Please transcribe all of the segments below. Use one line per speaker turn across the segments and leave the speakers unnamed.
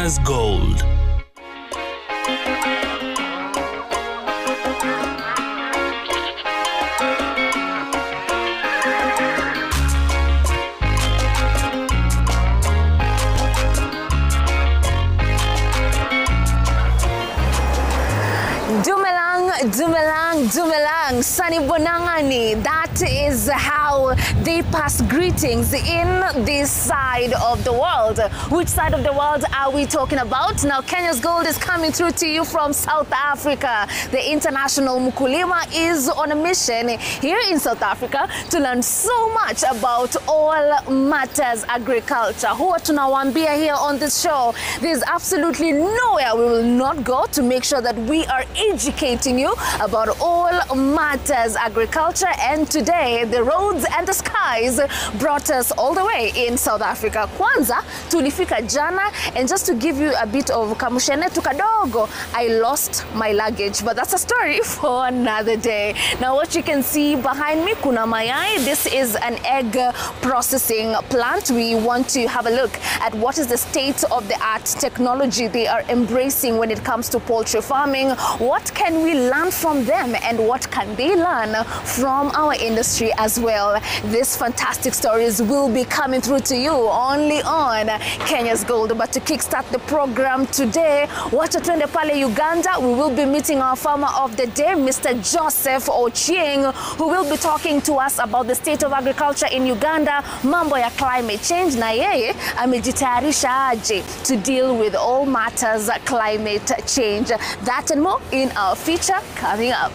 Kenya's Gold.
Dumelang, Sani Bonangani. That is how they pass greetings in this side of the world. Which side of the world are we talking about? Now, Kenya's Gold is coming through to you from South Africa. The international Mukulima is on a mission here in South Africa to learn so much about all matters agriculture. Huwa tunawambia here on this show, there's absolutely nowhere we will not go to make sure that we are educating you about all matters agriculture. And today the roads and the skies brought us all the way in South Africa. Kwanza tulifika jana, and just to give you a bit of kamushene tukadogo, I lost my luggage, but that's a story for another day. Now what you can see behind me, kuna mayai. This is an egg processing plant. We want to have a look at what is the state of the art technology they are embracing when it comes to poultry farming. What can we learn from them, and what can they learn from our industry as well? These fantastic stories will be coming through to you only on Kenya's Gold. But to kickstart the program today, wacha twende pale Uganda. We will be meeting our farmer of the day, Mr. Joseph Ochieng, who will be talking to us about the state of agriculture in Uganda, mambo ya climate change, na yeye amejitayarisha aje to deal with all matters climate change. That and more in our feature coming up.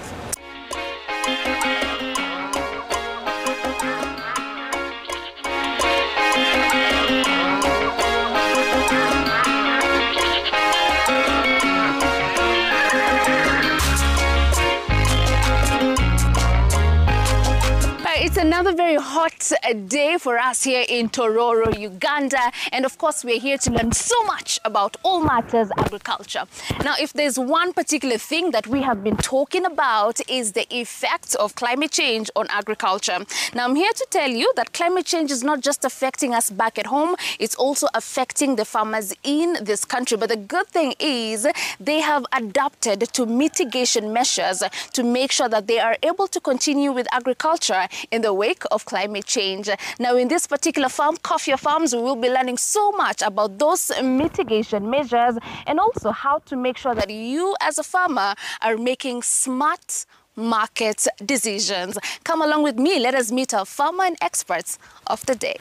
It's another very hot day for us here in Tororo, Uganda. And of course, we're here to learn so much about all matters agriculture. Now, if there's one particular thing that we have been talking about is the effects of climate change on agriculture. Now, I'm here to tell you that climate change is not just affecting us back at home, it's also affecting the farmers in this country. But the good thing is they have adapted to mitigation measures to make sure that they are able to continue with agriculture in the wake of climate change. Now, in this particular farm, Coffee Farms, we will be learning so much about those mitigation measures and also how to make sure that you as a farmer are making smart market decisions. Come along with me. Let us meet our farmer and experts of the day.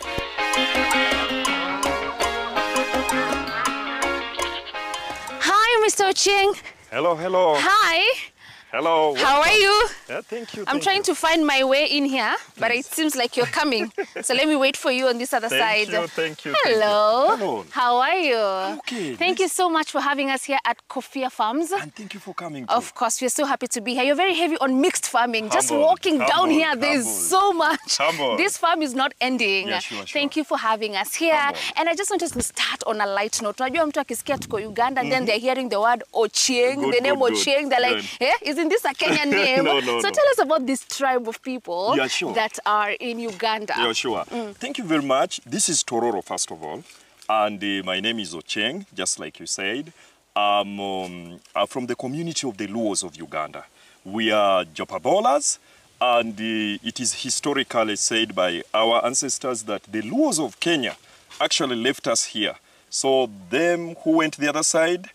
Hi, Mr. Ochieng.
Hello, hello.
Hi.
Hello.
How are you?
Yeah, thank you.
I'm trying to find my way in here, but it seems like you're coming. So let me wait for you on this other side.
Thank you.
Hello.
Hello.
How are you?
Okay.
Thank you so much for having us here at Coffee Farms.
And thank you for coming too.
Of course, we're so happy to be here. You're very heavy on mixed farming. Just
Humble,
walking down
humble,
here, there's
humble.
so much.
Humble.
This farm is not ending.
Yeah, sure.
Thank you for having us here.
Humble.
And I just wanted to start on a light note. Unajua mtu akisikia tuko Uganda, and then they're hearing the word Ochieng, the name Ochieng. They're like, eh, isn't this a Kenyan name?
No.
So tell us about this tribe of people
Sure.
that are in Uganda.
Yeah, sure. Thank you very much. This is Tororo, first of all. And my name is Ochieng, just like you said. I'm from the community of the Luos of Uganda. We are Jopabolas, and it is historically said by our ancestors that the Luos of Kenya actually left us here. So them who went the other side,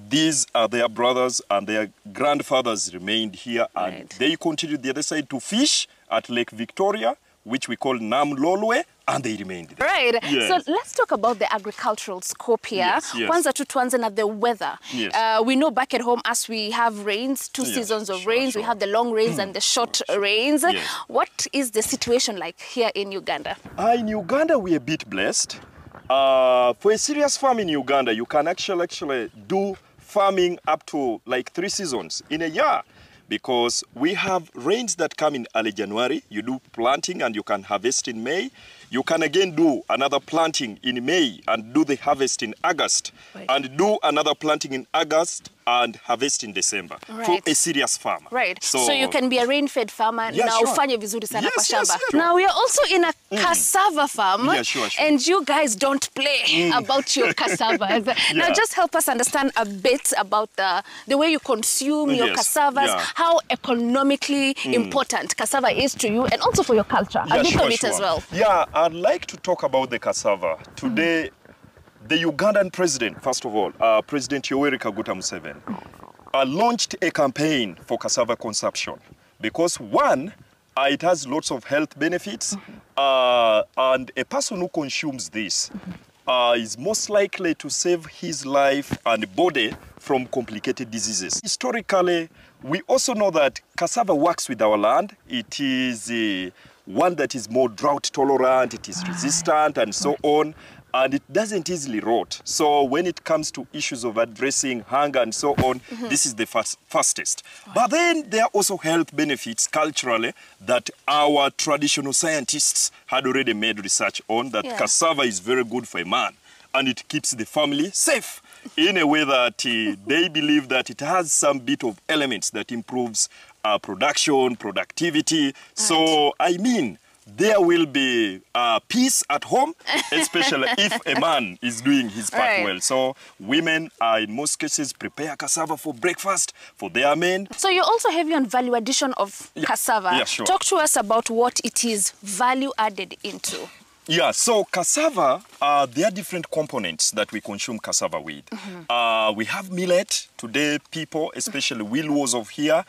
these are their brothers and their grandfathers remained here, and they continued the other side to fish at Lake Victoria, which we call Namlolwe, and they remained there.
Right.
Yes.
So let's talk about the agricultural scope here.
Yes.
Kwanza tu tuanze na the weather.
Yes.
We know back at home, as we have rains, two seasons of rains, we have the long rains and the short rains.
Yes.
What is the situation like here in Uganda?
In Uganda, we're a bit blessed. For a serious farm in Uganda, you can actually do farming up to like 3 seasons in a year, because we have rains that come in early January. You do planting and you can harvest in May. You can again do another planting in May and do the harvest in August, and do another planting in August and harvest in December for a serious farmer.
Right. So you can be a rain-fed farmer.
Yeah,
now
sure.
ufanye vizuri sana kwa shamba.
Sure.
Now we are also in a cassava farm.
Yeah, sure.
And you guys don't play about your cassavas. Now just help us understand a bit about the way you consume your cassavas, how economically important cassava is to you, and also for your culture. A bit of it as well.
Yeah, I'd like to talk about the cassava. Today, the Ugandan president, first of all, President Yoweri Kaguta Museveni, launched a campaign for cassava consumption because one, it has lots of health benefits, and a person who consumes this is most likely to save his life and body from complicated diseases. Historically, we also know that cassava works with our land. It is one that is more drought tolerant, it is resistant, and so on. And it doesn't easily rot. So when it comes to issues of addressing hunger and so on, this is the fastest. But then there are also health benefits culturally that our traditional scientists had already made research on, that cassava is very good for a man and it keeps the family safe in a way that they believe that it has some bit of elements that improves production, productivity. So, I mean, there will be peace at home, especially if a man is doing his part well. So women, in most cases, prepare cassava for breakfast for their men.
So you also have your value addition of cassava.
Yeah, sure.
Talk to us about what it is value added into.
Yeah, so cassava, there are different components that we consume cassava with. We have millet. Today, people, especially Willows of here,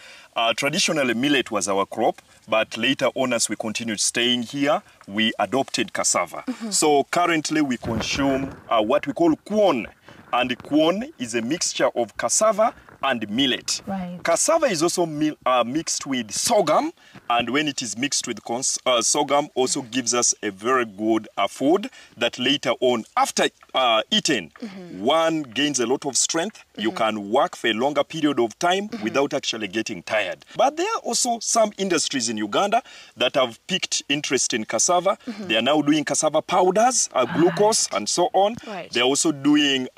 traditionally millet was our crop, but later on as we continued staying here, we adopted cassava. So currently we consume what we call corn, and corn is a mixture of cassava and millet. Cassava is also mixed with sorghum, and when it is mixed with sorghum, also gives us a very good food that later on, after eating, one gains a lot of strength. You can work for a longer period of time without actually getting tired. But there are also some industries in Uganda that have piqued interest in cassava. They are now doing cassava powders, glucose, and so on. They're also doing,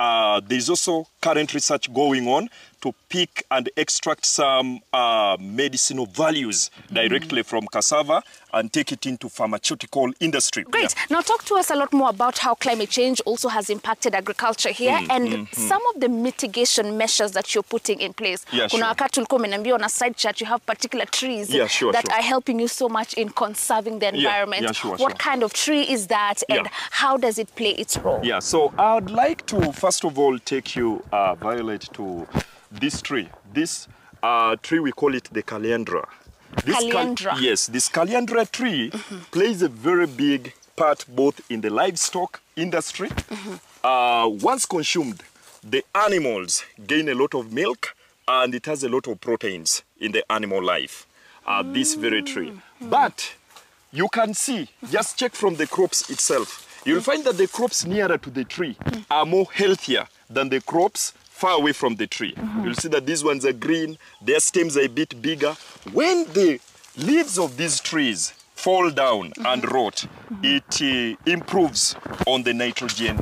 there's also current research going on to pick and extract some medicinal values directly from cassava and take it into pharmaceutical industry.
Great. Now talk to us a lot more about how climate change also has impacted agriculture here and some of the mitigation measures that you're putting in place. Kuna wakati ulikuwa umeniambia on a side chat you have particular trees that are helping you so much in conserving the environment. What kind of tree is that and how does it play its role?
Yeah, so I would like to first of all take you, Violet, to this tree. This tree, we call it the Calandra. Yes, this Calandra tree plays a very big part both in the livestock industry. Once consumed, the animals gain a lot of milk and it has a lot of proteins in the animal life, this very tree. But you can see, just check from the crops itself, you'll find that the crops nearer to the tree are more healthier than the crops far away from the tree. You'll see that these ones are green, their stems are a bit bigger. When the leaves of these trees fall down and rot, it improves on the nitrogen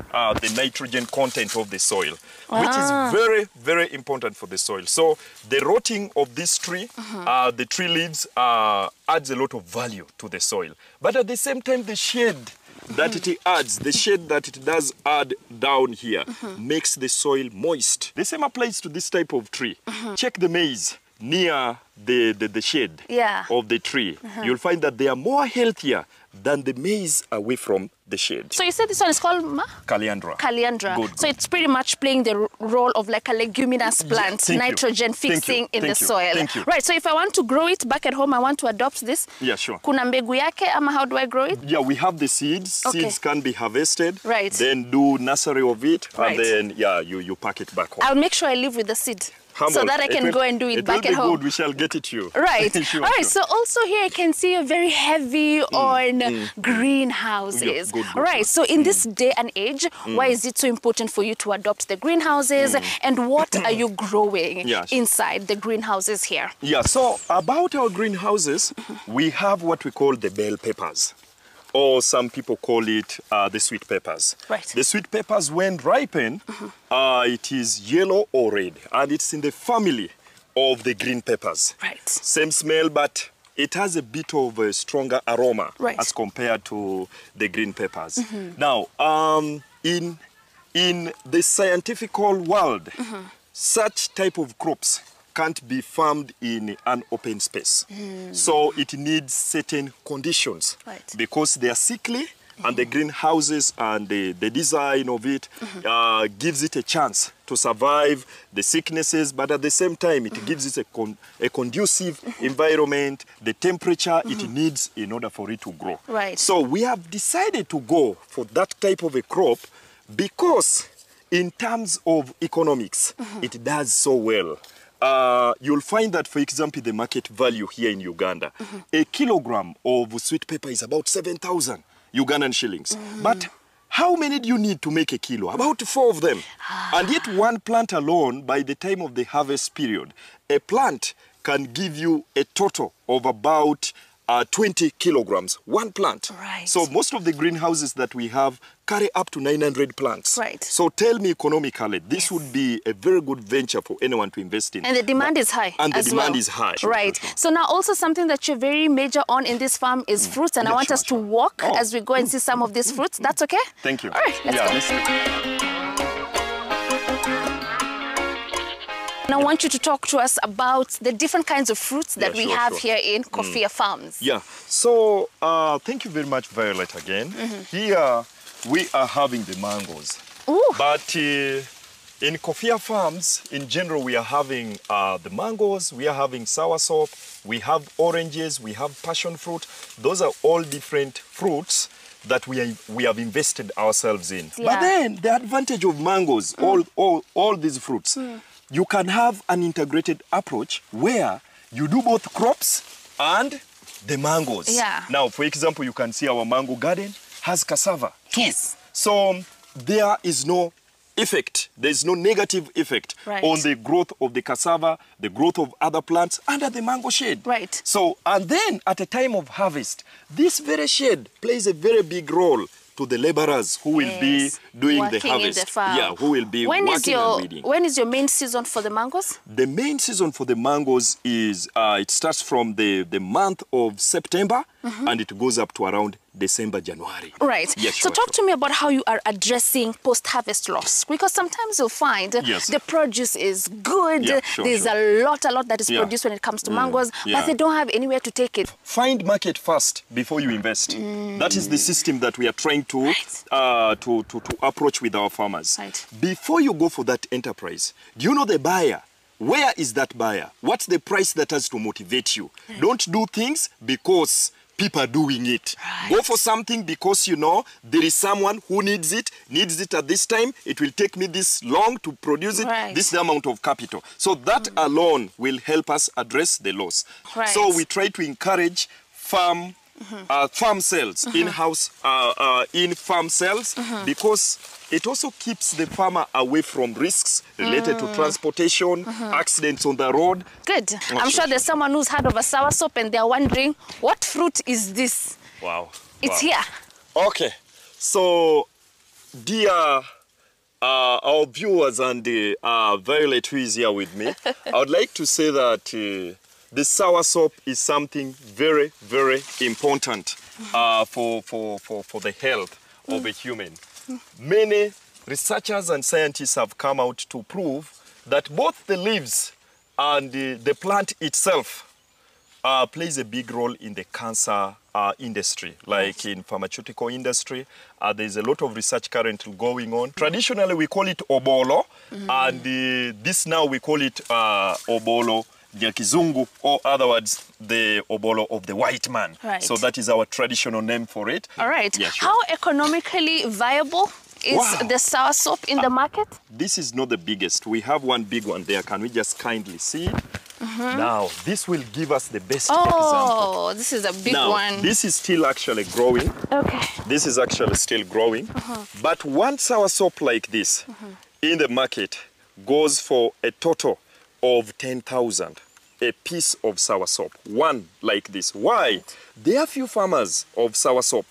content of the soil, which is very, very important for the soil. So the rotting of this tree, the tree leaves, adds a lot of value to the soil. But at the same time, the shade that it adds, the shade that it does add down here, makes the soil moist. The same applies to this type of tree. Check the maize near the shade of the tree. You'll find that they are more healthier than the maize away from the shade.
So you said this one is called
Calandra.
Calandra.
Good.
So it's pretty much playing the role of like a leguminous plant, nitrogen fixing in the soil. Right, so if I want to grow it back at home, I want to adopt this.
Yeah, sure.
Kuna mbegu yake ama how do I grow it?
Yeah, we have the seeds. Seeds can be harvested.
Right.
Then do nursery of it. And then, you pack it back home.
I'll make sure I live with the seed. So that I can go and do it back at home.
It will be good. We shall get it to you.
Right. All right. So also here I can see you're very heavy on greenhouses.
Good.
Right. So in this day and age, why is it so important for you to adopt the greenhouses? And what are you growing inside the greenhouses here? Yeah.
So about our greenhouses, we have what we call the bell peppers. or some people call it the sweet peppers.
Right.
The sweet peppers, when ripened, it is yellow or red, and it's in the family of the green peppers.
Right.
Same smell, but it has a bit of a stronger aroma as compared to the green peppers. Now, in the scientific world, such type of crops can't be farmed in an open space. So it needs certain conditions because they are sickly, and the greenhouses and the design of it gives it a chance to survive the sicknesses, but at the same time it gives it a conducive environment, the temperature it needs in order for it to grow. So we have decided to go for that type of a crop because in terms of economics, it does so well. You'll find that, for example, the market value here in Uganda, a kilogram of sweet pepper is about 7,000 Ugandan shillings. But how many do you need to make a kilo? About 4 of them. And yet one plant alone, by the time of the harvest period, a plant can give you a total of about 20 kilograms, one plant. So most of the greenhouses that we have carry up to 900 plants. So tell me economically, this would be a very good venture for anyone to invest in.
And the demand is high.
And the demand is high.
So now also something that you're very major on in this farm is fruits, and I want us to walk as we go and see some of these fruits. That's okay?
Thank you.
All right, let's go. And I want you to talk to us about the different kinds of fruits that we have here in Kofia Farms.
So thank you very much, Violet, again. Here we are having the mangoes. But in Kofia Farms, in general, we are having the mangoes, we are having soursop, we have oranges, we have passion fruit. Those are all different fruits that we have invested ourselves in. But then the advantage of mangoes, all these fruits, you can have an integrated approach where you do both crops and the mangoes. Now, for example, you can see our mango garden has cassava too. So there is no effect, there is no negative effect on the growth of the cassava, the growth of other plants under the mango shade. So, and then at a time of harvest, this very shade plays a very big role to the laborers who will be doing the harvest. Who will be working and weeding.
When is your main season for the mangoes?
The main season for the mangoes is, it starts from the month of September and it goes up to around December, January.
So talk to me about how you are addressing post-harvest loss, because sometimes you'll find the produce is good, there's a lot that is produced when it comes to mangoes, but they don't have anywhere to take it.
Find market first before you invest. That is the system that we are trying to approach with our farmers. Before you go for that enterprise, do you know the buyer? Where is that buyer? What's the price that has to motivate you? Don't do things because people are doing it. Go for something because you know there is someone who needs it at this time. It will take me this long to produce it, this amount of capital. So that alone will help us address the loss. So we try to encourage farm sales, in-house in farm sales, because it also keeps the farmer away from risks related to transportation, accidents on the road.
Good. I'm sure there's someone who's heard of a soursop and they're wondering, what fruit is this? It's here.
Okay. So, dear our viewers and Violet, who is here with me, I would like to say that the soursop is something very, very important for the health of a human. Many researchers and scientists have come out to prove that both the leaves and the plant itself plays a big role in the cancer industry, like in pharmaceutical industry. There's a lot of research currently going on. Traditionally, we call it obolo, and this now we call it obolo Nyakizungu, or other words, the obolo of the white man. So that is our traditional name for it.
How economically viable is the soursop in the market?
This is not the biggest. We have one big one there. Can we just kindly see it? Now, this will give us the best example.
This is a big one.
This is still actually growing. This is actually still growing. But one soursop like this in the market goes for a total of 10,000, a piece of soursop, one like this. Why? There are few farmers of soursop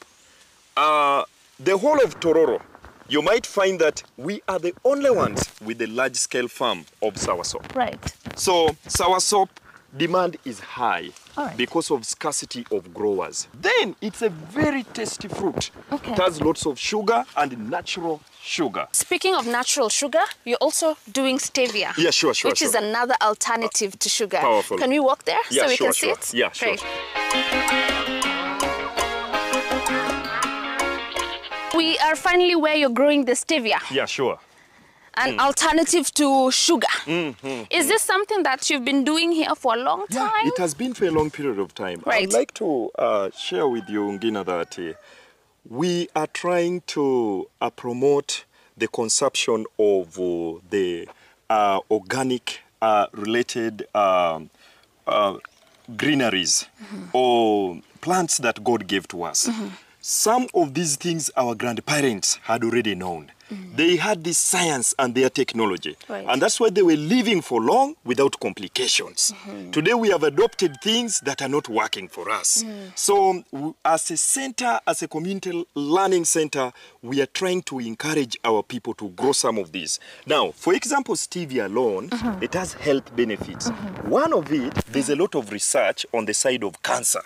The whole of Tororo, you might find that we are the only ones with a large-scale farm of soursop.
Right.
So soursop demand is high
Alright.
because of scarcity of growers. Then it's a very tasty fruit.
Okay.
It has lots of sugar and natural sugar.
Speaking of natural sugar, you're also doing stevia.
Yeah, sure,
which is another alternative to sugar.
Powerful.
Can we walk there
Yeah,
so we
sure,
can see
sure.
it?
Yeah, sure.
Great. We are finally where you're growing the stevia.
Yeah, sure.
An alternative to sugar. Is this something that you've been doing here for a long time?
Yeah, it has been for a long period of time.
Right.
I'd like to share with you, Ngina, that we are trying to promote the consumption of the organic related greeneries or plants that God gave to us. Some of these things our grandparents had already known. They had this science and their technology.
Right.
And that's why they were living for long without complications. Today we have adopted things that are not working for us. So as a center, as a community learning center, we are trying to encourage our people to grow some of these. Now, for example, stevia alone, it has health benefits. One of it, there's a lot of research on the side of cancer.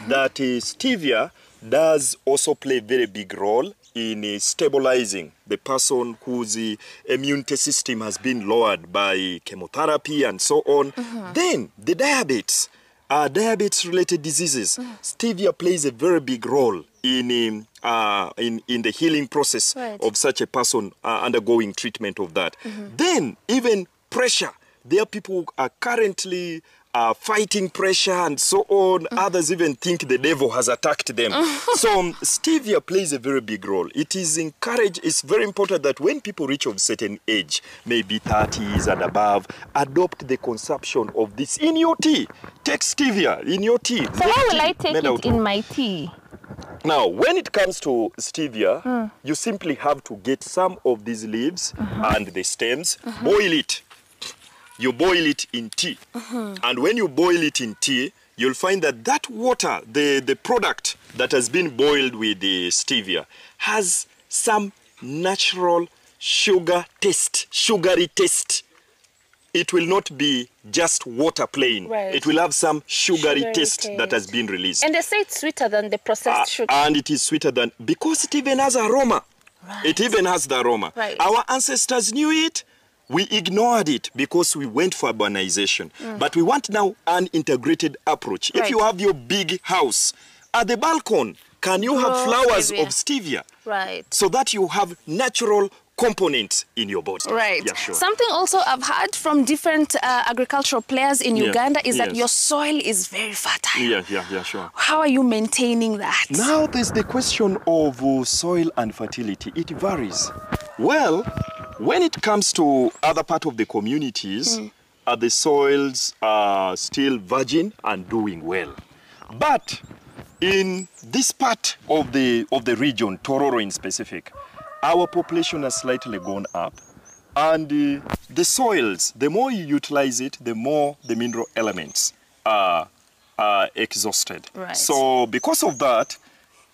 That stevia does also play a very big role in stabilizing the person whose immune system has been lowered by chemotherapy and so on. Then the diabetes-related diseases, stevia plays a very big role in the healing process of such a person undergoing treatment of that. Then even pressure. There are people who are currently fighting pressure and so on. Others even think the devil has attacked them. So stevia plays a very big role. It is encouraged, it's very important that when people reach a certain age, maybe 30s and above, adopt the consumption of this in your tea. Take stevia in your tea.
So how will I take it in my tea?
Now, when it comes to stevia, you simply have to get some of these leaves and the stems, boil it. You boil it in tea. And when you boil it in tea, you'll find that that water, the product that has been boiled with the stevia, has some natural sugar taste, sugary taste. It will not be just water plain.
Right.
It will have some sugary taste that has been released.
And they say it's sweeter than the processed sugar.
And it is sweeter than, because it even has aroma.
Right.
It even has the aroma.
Right.
Our ancestors knew it. We ignored it because we went for urbanization. But we want now an integrated approach. If you have your big house, at the balcony, can you have flowers of stevia?
Right.
So that you have natural components in your body.
Right.
Yeah, sure.
Something also I've heard from different agricultural players in Uganda is that your soil is very fertile.
Yeah, sure.
How are you maintaining that?
Now there's the question of soil and fertility. It varies. Well, when it comes to other part of the communities, the soils are still virgin and doing well. But in this part of the region, Tororo in specific, our population has slightly gone up. And the soils, the more you utilize it, the more the mineral elements are exhausted.
Right.
So because of that,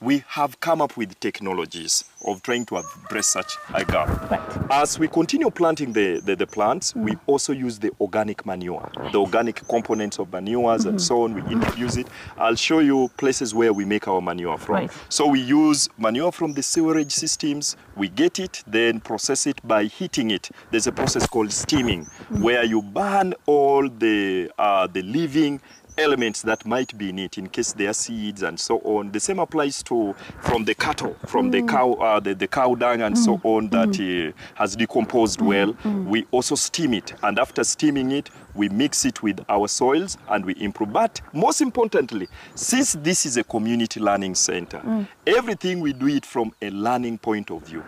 we have come up with technologies of trying to address such a gap.
Right.
As we continue planting the plants, we also use the organic manure, the organic components of manures and so on. We introduce it. I'll show you places where we make our manure from.
Right.
So we use manure from the sewerage systems. We get it, then process it by heating it. There's a process called steaming, where you burn all the living elements that might be in it, in case there are seeds and so on. The same applies to from the cattle, from the cow, the cow dung and so on that has decomposed well. We also steam it, and after steaming it, we mix it with our soils and we improve. But most importantly, since this is a community learning center, everything we do it from a learning point of view.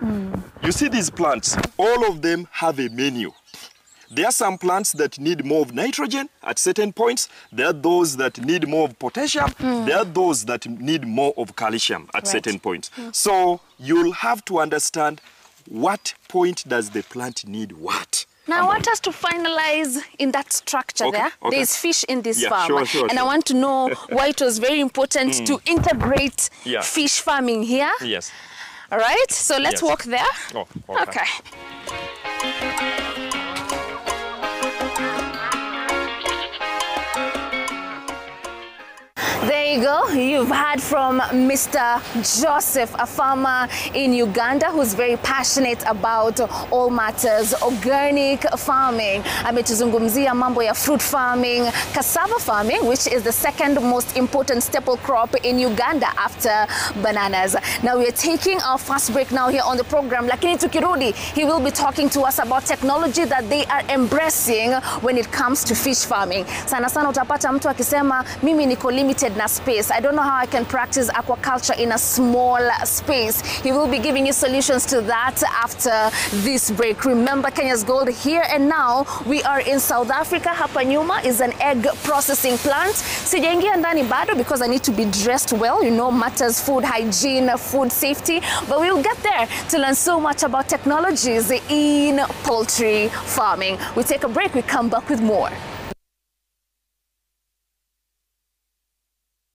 You see these plants, all of them have a menu. There are some plants that need more of nitrogen at certain points. There are those that need more of potassium. There are those that need more of calcium at certain points. So you'll have to understand what point does the plant need what.
Now I want us to finalize in that structure there.
Okay.
There's fish in this farm.
Sure,
and I want to know why it was very important to integrate fish farming here.
Yes.
All right, so let's walk there.
Oh, okay.
There you go. You've heard from Mr. Joseph, a farmer in Uganda who's very passionate about all matters organic farming. Ametuzungumzia mambo ya fruit farming, cassava farming, which is the second most important staple crop in Uganda after bananas. Now we're taking our first break now here on the program. Lakini tukirudi, he will be talking to us about technology that they are embracing when it comes to fish farming. Sana sana utapata mtu akisema mimi niko limited na space. I don't know how I can practice aquaculture in a small space. He will be giving you solutions to that after this break. Remember Kenya's Gold here and now. We are in South Africa. Hapa nyuma is an egg processing plant. Sijaingia ndani bado because I need to be dressed well. You know, matters food hygiene, food safety. But we'll get there to learn so much about technologies in poultry farming. We take a break. We come back with more.